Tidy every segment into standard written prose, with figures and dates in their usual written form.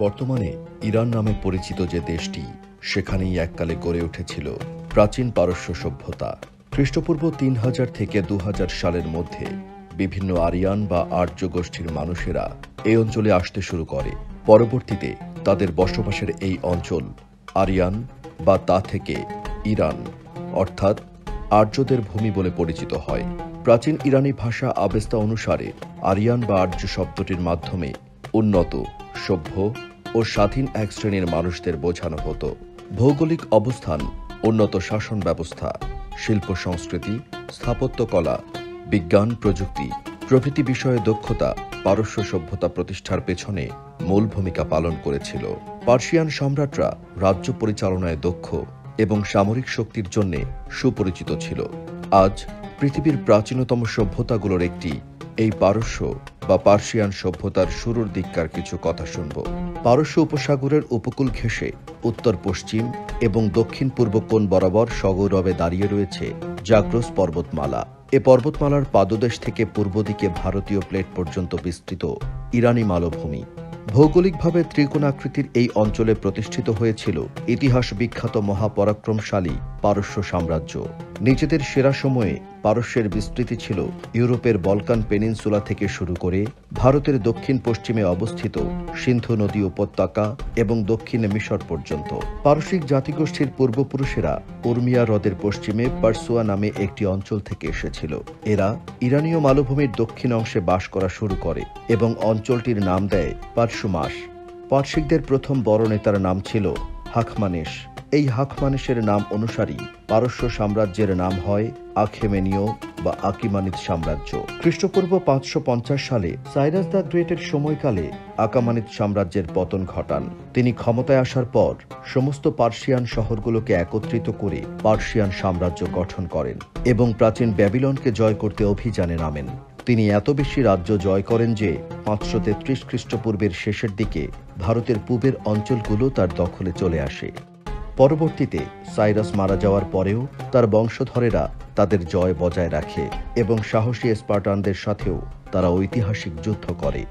বর্তমানে ইরান নামে পরিচিত যে দেশটি, সেখানেই এককালে গড়ে উঠেছিল প্রাচীন পারস্য সভ্যতা। খ্রিস্টপূর্ব ৩০০০ থেকে ২০০০ সালের মধ্যে বিভিন্ন আরিয়ান বা আর্য গোষ্ঠীর মানুষেরা এই অঞ্চলে আসতে শুরু করে। পরবর্তীতে তাদের বসবাসের এই অঞ্চল আরিয়ান বা তা থেকে ইরান অর্থাৎ আর্যদের ভূমি বলে পরিচিত হয়। প্রাচীন ইরানি ভাষা আবেস্তা অনুসারে আরিয়ান বা আর্য শব্দটির মাধ্যমে উন্নত, সভ্য ও স্বাধীন এক শ্রেণীর মানুষদের বোঝানো হতো। ভৌগোলিক অবস্থান, উন্নত শাসন ব্যবস্থা, শিল্প সংস্কৃতি, স্থাপত্যকলা, বিজ্ঞান প্রযুক্তি প্রভৃতি বিষয়ে দক্ষতা পারস্য সভ্যতা প্রতিষ্ঠার পেছনে মূল ভূমিকা পালন করেছিল। পার্সিয়ান সম্রাটরা রাজ্য পরিচালনায় দক্ষ এবং সামরিক শক্তির জন্য সুপরিচিত ছিল। আজ পৃথিবীর প্রাচীনতম সভ্যতাগুলোর একটি এই পারস্য বা পার্সিয়ান সভ্যতার শুরুর দিককার কিছু কথা শুনব। পারস্য উপসাগরের উপকূল ঘেঁষে উত্তর পশ্চিম এবং দক্ষিণ পূর্ব কোণ বরাবর সগৌরবে দাঁড়িয়ে রয়েছে জাগ্রস পর্বতমালা। এ পর্বতমালার পাদদেশ থেকে পূর্ব দিকে ভারতীয় প্লেট পর্যন্ত বিস্তৃত ইরানি মালভূমি। ভৌগোলিকভাবে ত্রিকোণাকৃতির এই অঞ্চলে প্রতিষ্ঠিত হয়েছিল ইতিহাস বিখ্যাত মহাপরাক্রমশালী পারস্য সাম্রাজ্য। নিজেদের সেরা সময়ে পারস্যের বিস্তৃতি ছিল ইউরোপের বলকান পেনিনসুলা থেকে শুরু করে ভারতের দক্ষিণ পশ্চিমে অবস্থিত সিন্ধু নদী উপত্যকা এবং দক্ষিণে মিশর পর্যন্ত। পারসিক জাতিগোষ্ঠীর পূর্বপুরুষেরা উর্মিয়া হ্রদের পশ্চিমে পারসুয়া নামে একটি অঞ্চল থেকে এসেছিল। এরা ইরানীয় মালভূমির দক্ষিণ অংশে বাস করা শুরু করে এবং অঞ্চলটির নাম দেয় পারসুমাস। পারসিকদের প্রথম বড় নেতার নাম ছিল হাখমানেশ। এই হাখমানেশের নাম অনুসারী পারস্য সাম্রাজ্যের নাম হয় আখেমেনীয় বা আকিমানিদ সাম্রাজ্য। খ্রিস্টপূর্ব ৫৫০ সালে সাইরাস দ্য গ্রেটের সময়কালে আকামানিদ সাম্রাজ্যের পতন ঘটান। তিনি ক্ষমতায় আসার পর সমস্ত পার্সিয়ান শহরগুলোকে একত্রিত করে পার্সিয়ান সাম্রাজ্য গঠন করেন এবং প্রাচীন ব্যাবিলনকে জয় করতে অভিযানে নামেন। তিনি এত বেশি রাজ্য জয় করেন যে ৫৩৩ খ্রিস্টপূর্বের শেষের দিকে ভারতের পূবের অঞ্চলগুলো তার দখলে চলে আসে। পরবর্তীতে সাইরাস মারা যাওয়ার পরেও তার বংশধরেরা তাদের জয় বজায় রাখে এবং সাহসী স্পার্টানদের সাথেও তারা ঐতিহাসিক যুদ্ধ করে।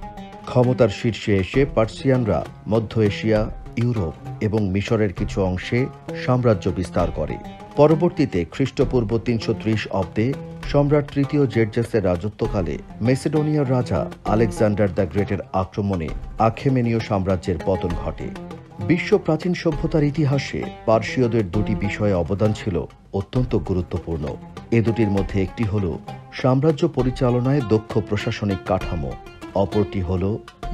ক্ষমতার শীর্ষে এসে পার্সিয়ানরা মধ্য এশিয়া, ইউরোপ এবং মিশরের কিছু অংশে সাম্রাজ্য বিস্তার করে। পরবর্তীতে খ্রিস্টপূর্ব ৩৩০ অব্দে সম্রাট তৃতীয় জের্জেসের রাজত্বকালে মেসিডোনিয়ার রাজা আলেকজান্ডার দ্য গ্রেটের আক্রমণে আখেমেনীয় সাম্রাজ্যের পতন ঘটে। বিশ্ব প্রাচীন সভ্যতার ইতিহাসে পার্সীয়দের দুটি বিষয়ে অবদান ছিল অত্যন্ত গুরুত্বপূর্ণ। এ দুটির মধ্যে একটি হল সাম্রাজ্য পরিচালনায় দক্ষ প্রশাসনিক কাঠামো, অপরটি হল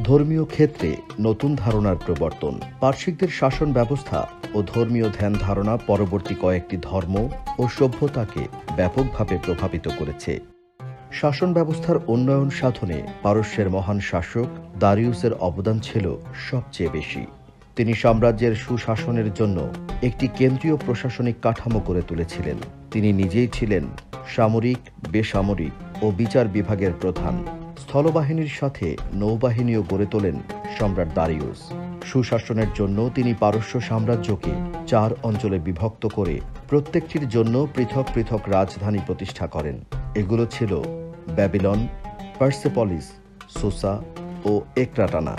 ধর্মীয় ক্ষেত্রে নতুন ধারণার প্রবর্তন। পার্সিকদের শাসন ব্যবস্থা ও ধর্মীয় ধ্যান ধারণা পরবর্তী কয়েকটি ধর্ম ও সভ্যতাকে ব্যাপকভাবে প্রভাবিত করেছে। শাসন ব্যবস্থার উন্নয়ন সাধনে পারস্যের মহান শাসক দারিউসের অবদান ছিল সবচেয়ে বেশি। তিনি সাম্রাজ্যের সুশাসনের জন্য একটি কেন্দ্রীয় প্রশাসনিক কাঠামো গড়ে তুলেছিলেন। তিনি নিজেই ছিলেন সামরিক, বেসামরিক ও বিচার বিভাগের প্রধান। স্থলবাহিনীর সাথে নৌবাহিনীও গড়ে তোলেন সম্রাট দারিউস। সুশাসনের জন্য তিনি পারস্য সাম্রাজ্যকে ৪ অঞ্চলে বিভক্ত করে প্রত্যেকটির জন্য পৃথক পৃথক রাজধানী প্রতিষ্ঠা করেন। এগুলো ছিল ব্যাবিলন, পার্সেপলিস, সুসা ও একরাটানা।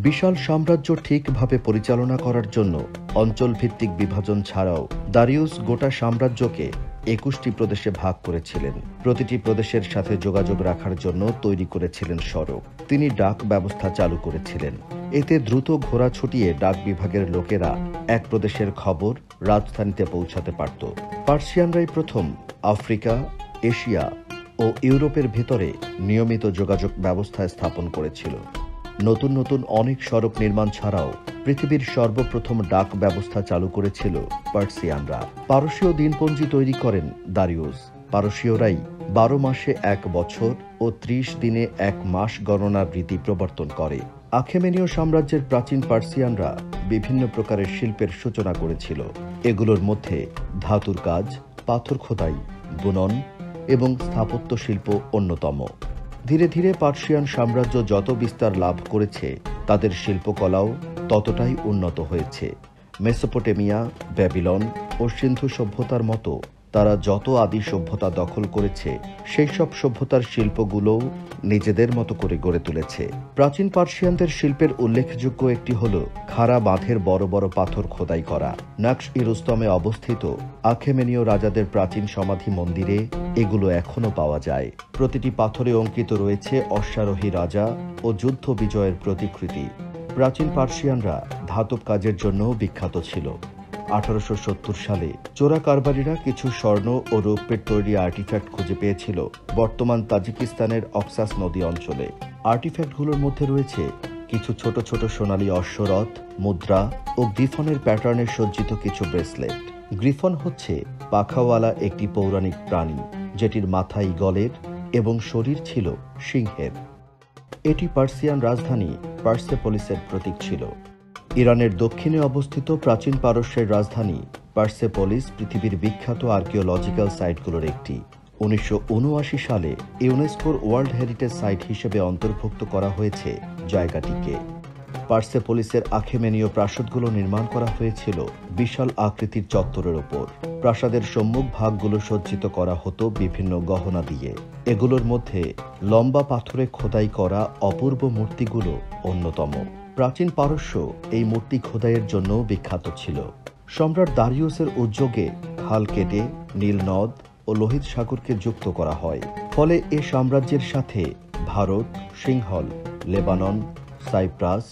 বিশাল সাম্রাজ্য ঠিকভাবে পরিচালনা করার জন্য অঞ্চলভিত্তিক বিভাজন ছাড়াও দারিউস গোটা সাম্রাজ্যকে ২১টি প্রদেশে ভাগ করেছিলেন। প্রতিটি প্রদেশের সাথে যোগাযোগ রাখার জন্য তৈরি করেছিলেন সড়ক। তিনি ডাক ব্যবস্থা চালু করেছিলেন। এতে দ্রুত ঘোড়া ছুটিয়ে ডাক বিভাগের লোকেরা এক প্রদেশের খবর রাজধানীতে পৌঁছাতে পারত। পার্সিয়ানরাই প্রথম আফ্রিকা, এশিয়া ও ইউরোপের ভেতরে নিয়মিত যোগাযোগ ব্যবস্থা স্থাপন করেছিল। নতুন নতুন অনেক সড়ক নির্মাণ ছাড়াও পৃথিবীর সর্বপ্রথম ডাক ব্যবস্থা চালু করেছিল পার্সিয়ানরা। পারসীয় দিনপঞ্জি তৈরি করেন দারিউস। পারসীয়রাই ১২ মাসে ১ বছর ও ৩০ দিনে ১ মাস গণনার রীতি প্রবর্তন করে। আখেমেনীয় সাম্রাজ্যের প্রাচীন পার্সিয়ানরা বিভিন্ন প্রকারের শিল্পের সূচনা করেছিল। এগুলোর মধ্যে ধাতুর কাজ, পাথর খোদাই, বুনন এবং স্থাপত্য শিল্প অন্যতম। ধীরে ধীরে পার্সিয়ান সাম্রাজ্য যত বিস্তার লাভ করেছে, তাদের শিল্পকলাও ততটাই উন্নত হয়েছে। মেসোপটেমিয়া, ব্যাবিলন ও সিন্ধু সভ্যতার মতো তারা যত আদি সভ্যতা দখল করেছে সেই সব সভ্যতার শিল্পগুলোও নিজেদের মতো করে গড়ে তুলেছে। প্রাচীন পার্সিয়ানদের শিল্পের উল্লেখযোগ্য একটি হল খাড়া বাঁধের বড় বড় পাথর খোদাই করা। নাকশ-ই-রুস্তমে অবস্থিত আখেমেনীয় রাজাদের প্রাচীন সমাধি মন্দিরে এগুলো এখনো পাওয়া যায়। প্রতিটি পাথরে অঙ্কিত রয়েছে অশ্বারোহী রাজা ও যুদ্ধ বিজয়ের প্রতিকৃতি। প্রাচীন পার্সিয়ানরা ধাতব কাজের জন্য বিখ্যাত ছিল। 1870 সালে চোরা কারবারিরা কিছু স্বর্ণ ও রৌপ্যের তৈরি আর্টিফ্যাক্ট খুঁজে পেয়েছিল বর্তমান তাজিকিস্তানের অক্সাস নদী অঞ্চলে। আর্টিফ্যাক্টগুলোর মধ্যে রয়েছে কিছু ছোট ছোট সোনালী অশ্বরথ, মুদ্রা ও গ্রিফনের প্যাটার্নে সজ্জিত কিছু ব্রেসলেট। গ্রিফন হচ্ছে পাখাওয়ালা একটি পৌরাণিক প্রাণী, যেটির মাথা ঈগলের এবং শরীর ছিল সিংহের। এটি পার্সিয়ান রাজধানী পার্সেপোলিসের প্রতীক ছিল। ইরানের দক্ষিণে অবস্থিত প্রাচীন পারস্যের রাজধানী পার্সেপোলিস পৃথিবীর বিখ্যাত আর্কিওলজিক্যাল সাইটগুলোর একটি। 1979 সালে ইউনেস্কোর ওয়ার্ল্ড হেরিটেজ সাইট হিসেবে অন্তর্ভুক্ত করা হয়েছে জায়গাটিকে। পার্সেপোলিসের আখেমেনীয় প্রাসাদগুলো নির্মাণ করা হয়েছিল বিশাল আকৃতির চত্বরের ওপর। প্রাসাদের সম্মুখ ভাগগুলো সজ্জিত করা হতো বিভিন্ন গহনা দিয়ে। এগুলোর মধ্যে লম্বা পাথরে খোদাই করা অপূর্ব মূর্তিগুলো অন্যতম। প্রাচীন পারস্য এই মূর্তি খোদাইয়ের জন্য বিখ্যাত ছিল। সম্রাট দারিউসের উদ্যোগে খাল কেটে নীল নদ ও লোহিত সাগরকে যুক্ত করা হয়। ফলে এ সাম্রাজ্যের সাথে ভারত, সিংহল, লেবানন, সাইপ্রাস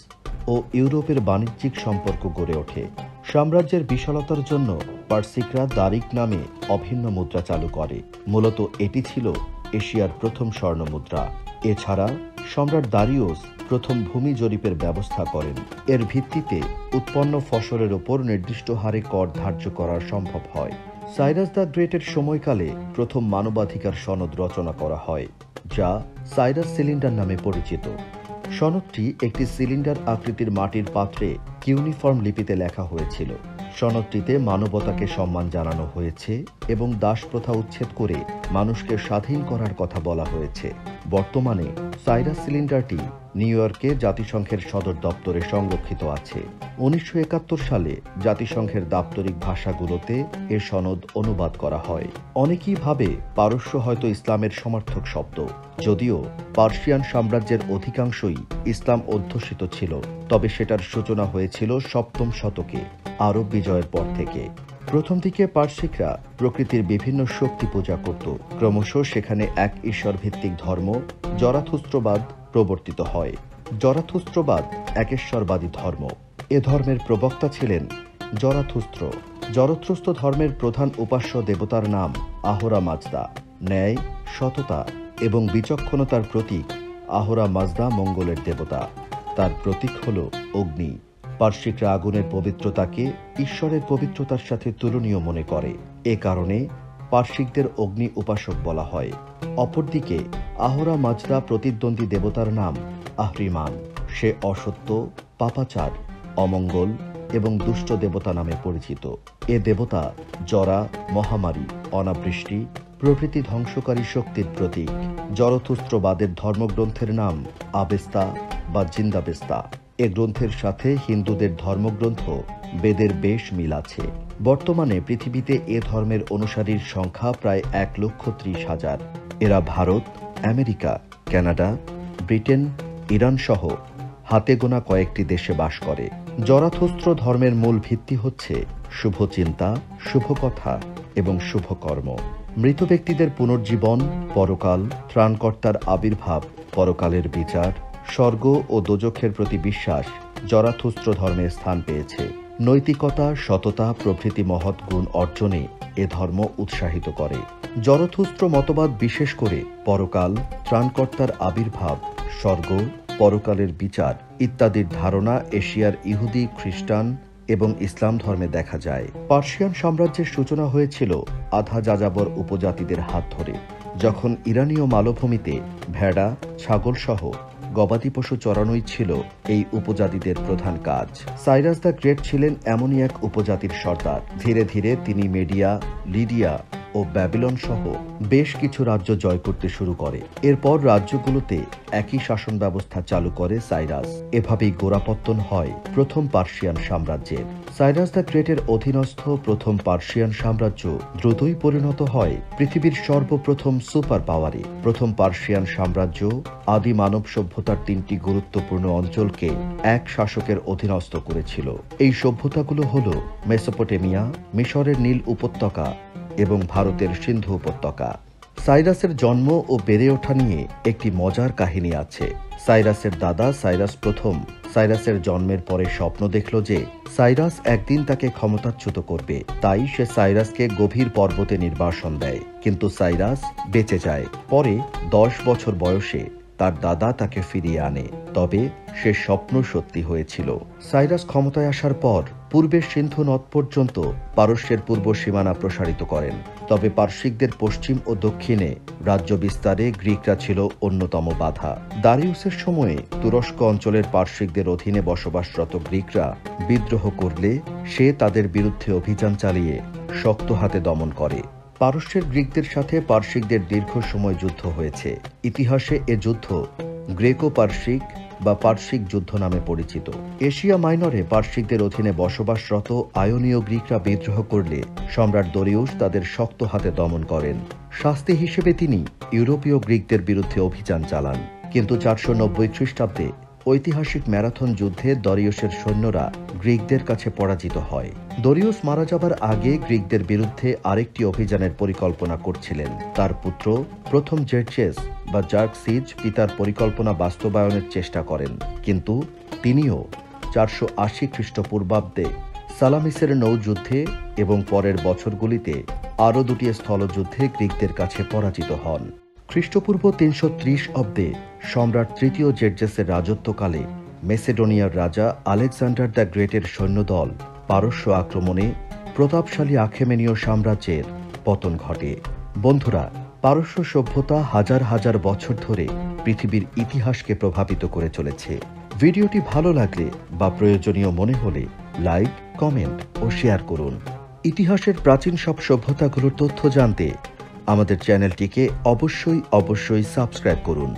ও ইউরোপের বাণিজ্যিক সম্পর্ক গড়ে ওঠে। সাম্রাজ্যের বিশালতার জন্য পার্সিকরা দারিক নামে অভিন্ন মুদ্রা চালু করে। মূলত এটি ছিল এশিয়ার প্রথম স্বর্ণ মুদ্রা। এছাড়া সম্রাট দারিউস প্রথম ভূমি জরিপের ব্যবস্থা করেন। এর ভিত্তিতে উৎপন্ন ফসলের ওপর নির্দিষ্ট হারে কর ধার্য করা সম্ভব হয়। সাইরাস দ্য গ্রেটের সময়কালে প্রথম মানবাধিকার সনদ রচনা করা হয়, যা সাইরাস সিলিন্ডার নামে পরিচিত। সনদটি একটি সিলিন্ডার আকৃতির মাটির পাত্রে কিউনিফর্ম লিপিতে লেখা হয়েছিল। সনদটিতে মানবতাকে সম্মান জানানো হয়েছে এবং দাস প্রথা উচ্ছেদ করে মানুষকে স্বাধীন করার কথা বলা হয়েছে। বর্তমানে সাইরাস সিলিন্ডারটি নিউ ইয়র্কে জাতিসংঘের সদর দপ্তরে সংরক্ষিত আছে। 1971 সালে জাতিসংঘের দাপ্তরিক ভাষাগুলোতে এ সনদ অনুবাদ করা হয়। অনেকেই ভাবে পারস্য হয়তো ইসলামের সমার্থক শব্দ, যদিও পার্সিয়ান সাম্রাজ্যের অধিকাংশই ইসলাম অধ্যুষিত ছিল। তবে সেটার সূচনা হয়েছিল 7ম শতকে আরব বিজয়ের পর থেকে। প্রথম দিকে পার্সিকরা প্রকৃতির বিভিন্ন শক্তি পূজা করত। ক্রমশ সেখানে এক ঈশ্বর ভিত্তিক ধর্ম জরাথুস্ত্রবাদ প্রবর্তিত হয়। জরাথুস্ত্রবাদ একেশ্বরবাদী ধর্ম। এ ধর্মের প্রবক্তা ছিলেন জরাথুস্ত্র। জরথুস্ত্র ধর্মের প্রধান উপাস্য দেবতার নাম আহোরা মাজদা। ন্যায়, সততা এবং বিচক্ষণতার প্রতীক আহোরা মাজদা মঙ্গলের দেবতা। তার প্রতীক হল অগ্নি। পার্সিকরা আগুনের পবিত্রতাকে ঈশ্বরের পবিত্রতার সাথে তুলনীয় মনে করে। এ কারণে পার্সিকদের অগ্নি উপাসক বলা হয়। অপরদিকে আহোরা মাজদা প্রতিদ্বন্দ্বী দেবতার নাম আহরিমান। সে অসত্য, পাপাচার, অমঙ্গল এবং দুষ্ট দেবতা নামে পরিচিত। এ দেবতা জরা, মহামারী, অনাবৃষ্টি প্রভৃতি ধ্বংসকারী শক্তির প্রতীক। জরথুস্ত্রবাদের ধর্মগ্রন্থের নাম আবেস্তা বা জিন্দাবেস্তা। এ গ্রন্থের সাথে হিন্দুদের ধর্মগ্রন্থ বেদের বেশ মিল আছে। বর্তমানে পৃথিবীতে এ ধর্মের অনুসারীর সংখ্যা প্রায় 1,30,000। এরা Bharat, America, Canada, Britain, Iran সহ হাতে গোনা কয়েকটি দেশে বাস করে। জরাথুস্ত্র ধর্মের মূল ভিত্তি হচ্ছে শুভ চিন্তা, শুভ কথা এবং শুভ কর্ম। মৃত ব্যক্তিদের পুনর্জীবন, পরকাল, ত্রাণকর্তার আবির্ভাব, পরকালের বিচার, স্বর্গ ও দোজখের প্রতি বিশ্বাস জরাথুস্ত্র ধর্মে স্থান পেয়েছে। নৈতিকতা, সততা প্রভৃতি মহৎ গুণ অর্জনে এ ধর্ম উৎসাহিত করে। জরথুস্ত্র মতবাদ বিশেষ করে পরকাল, ত্রাণকর্তার আবির্ভাব, স্বর্গ, পরকালের বিচার ইত্যাদির ধারণা এশিয়ার ইহুদি, খ্রিস্টান এবং ইসলাম ধর্মে দেখা যায়। পার্সিয়ান সাম্রাজ্যের সূচনা হয়েছিল আধা যাযাবর উপজাতিদের হাত ধরে, যখন ইরানীয় মালভূমিতে ভেড়া, ছাগল সহ গবাদি পশু চড়ানোই ছিল এই উপজাতিদের প্রধান কাজ। সাইরাস দ্য গ্রেট ছিলেন এমনই এক উপজাতির সর্দার। ধীরে ধীরে তিনি মেডিয়া, লিডিয়া ও ও ব্যাবিলন সহ বেশ কিছু রাজ্য জয় করতে শুরু করে। এরপর রাজ্যগুলোতে একই শাসন ব্যবস্থা চালু করে সাইরাস। এভাবেই গোড়াপত্তন হয় প্রথম পার্সিয়ান সাম্রাজ্যের। সাইরাস দ্য গ্রেটের অধীনস্থ প্রথম পার্সিয়ান সাম্রাজ্য দ্রুতই পরিণত হয় পৃথিবীর সর্বপ্রথম সুপার পাওয়ারে। প্রথম পার্সিয়ান সাম্রাজ্য আদি মানব সভ্যতার 3টি গুরুত্বপূর্ণ অঞ্চলকে এক শাসকের অধীনস্থ করেছিল। এই সভ্যতাগুলো হল মেসোপটেমিয়া, মিশরের নীল উপত্যকা এবং ভারতের সিন্ধু উপত্যকা। সাইরাসের জন্ম ও বেড়ে ওঠা নিয়ে একটি মজার কাহিনী আছে। সাইরাসের দাদা সাইরাস প্রথম সাইরাসের জন্মের পরে স্বপ্ন দেখল যে সাইরাস একদিন তাকে ক্ষমতাচ্যুত করবে। তাই সে সাইরাসকে গভীর পর্বতে নির্বাসন দেয়, কিন্তু সাইরাস বেঁচে যায়। পরে 10 বছর বয়সে তার দাদা তাকে ফিরিয়ে আনে, তবে সে স্বপ্ন সত্যি হয়েছিল। সাইরাস ক্ষমতায় আসার পর পূর্বের সিন্ধু নদ পর্যন্ত পারস্যের পূর্ব সীমানা প্রসারিত করেন। তবে পার্শ্বিকদের পশ্চিম ও দক্ষিণে রাজ্য বিস্তারে গ্রিকরা ছিল অন্যতম বাধা। দারিউসের সময়ে তুরস্ক অঞ্চলের পার্শ্বিকদের অধীনে বসবাসরত গ্রিকরা বিদ্রোহ করলে সে তাদের বিরুদ্ধে অভিযান চালিয়ে শক্ত হাতে দমন করে। পারস্যের গ্রিকদের সাথে পার্শ্বিকদের দীর্ঘ সময় যুদ্ধ হয়েছে। ইতিহাসে এ যুদ্ধ গ্রেকো পার্শ্বিক বা পার্শ্বিক যুদ্ধ নামে পরিচিত। এশিয়া মাইনরে পার্শ্বিকদের অধীনে বসবাসরত আয়োনীয় গ্রিকরা বিদ্রোহ করলে সম্রাট দরিউস তাদের শক্ত হাতে দমন করেন। শাস্তি হিসেবে তিনি ইউরোপীয় গ্রিকদের বিরুদ্ধে অভিযান চালান। কিন্তু 490 খ্রিস্টাব্দে ঐতিহাসিক ম্যারাথন যুদ্ধে দরিউসের সৈন্যরা গ্রিকদের কাছে পরাজিত হয়। দরিউস মারা যাবার আগে গ্রিকদের বিরুদ্ধে আরেকটি অভিযানের পরিকল্পনা করছিলেন। তার পুত্র প্রথম জেরজেস বা জার্কসিজ পিতার পরিকল্পনা বাস্তবায়নের চেষ্টা করেন, কিন্তু তিনিও 480 খ্রিস্টপূর্বাব্দে সালামিসের নৌযুদ্ধে এবং পরের বছরগুলিতে আরও 2টি স্থলযুদ্ধে গ্রিকদের কাছে পরাজিত হন। খ্রিস্টপূর্ব 330 অব্দে সম্রাট তৃতীয় জেরজেসের রাজত্বকালে মেসিডোনিয়ার রাজা আলেকজান্ডার দ্য গ্রেটের সৈন্যদল পারস্য আক্রমণে প্রতাপশালী আখেমেনীয় সাম্রাজ্যের পতন ঘটে। বন্ধুরা, পারস্য সভ্যতা হাজার হাজার বছর ধরে পৃথিবীর ইতিহাসকে প্রভাবিত করে চলেছে। ভিডিওটি ভালো লাগলে বা প্রয়োজনীয় মনে হলে লাইক, কমেন্ট ও শেয়ার করুন। ইতিহাসের প্রাচীন সব সভ্যতাগুলোর তথ্য জানতে আমাদের চ্যানেলটিকে অবশ্যই সাবস্ক্রাইব করুন।